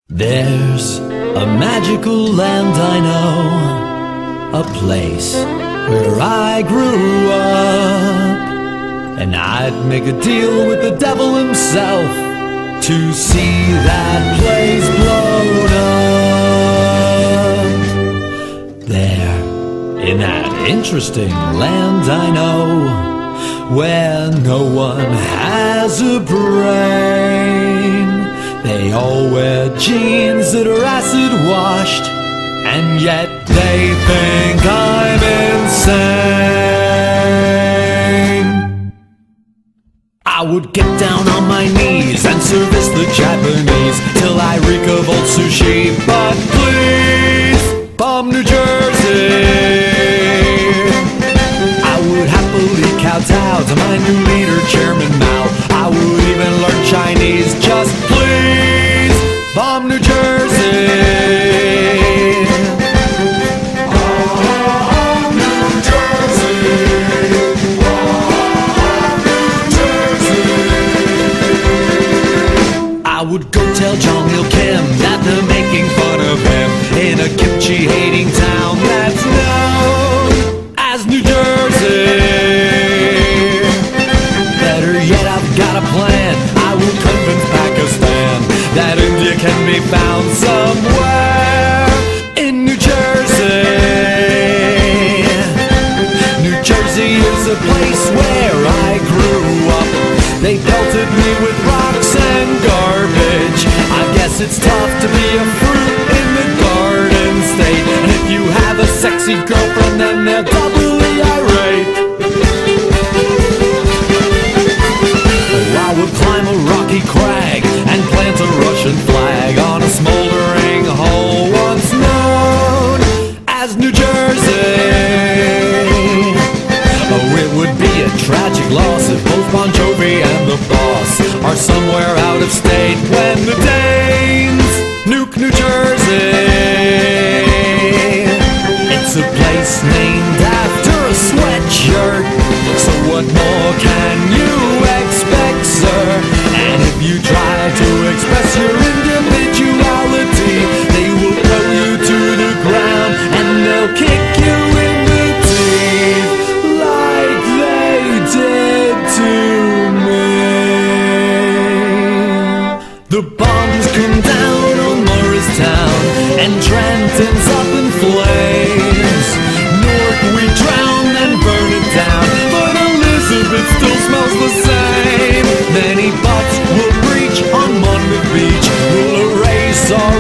There's a magical land I know, a place where I grew up, and I'd make a deal with the devil himself to see that place blown up. There, in that interesting land I know, where no one has a brain. They all wear jeans that are acid washed, and yet they think I'm insane. I would get down on my knees and service the Japanese till I reek of old sushi. But please, bomb New Jersey. I would happily kowtow to my new leader, Chairman Mao. I would even learn Chinese. Just please, bomb New Jersey. Oh, New Jersey. Oh, New Jersey. I would go tell Jong Il Kim that they're making fun of him in a kimchi-hating town that's known as New Jersey. Better yet, I've got a plan. I will convince Pakistan that India can be found somewhere in New Jersey. New Jersey is a place where I grew up. They pelted me with rocks and garbage. I guess it's tough to be a fruit in the Garden State, and if you have a sexy girlfriend, then they're doubly irate. I would climb a rocky crag and plant a Russian flag on a smoldering hole once known as New Jersey. Oh, it would be a tragic loss if both Bon Jovi and the boss are somewhere out of state when the Danes nuke New Jersey. It's a place named after a sweatshirt, so what more can you expect, sir? And if you try to express your individuality, they will throw you to the ground and they'll kick you in the teeth like they did to me. The bombs come down on Morristown and Trenton's up in flames. North we drown and burn it down, but Elizabeth still smells the same. Many butts will breach on Monmouth Beach. We'll erase our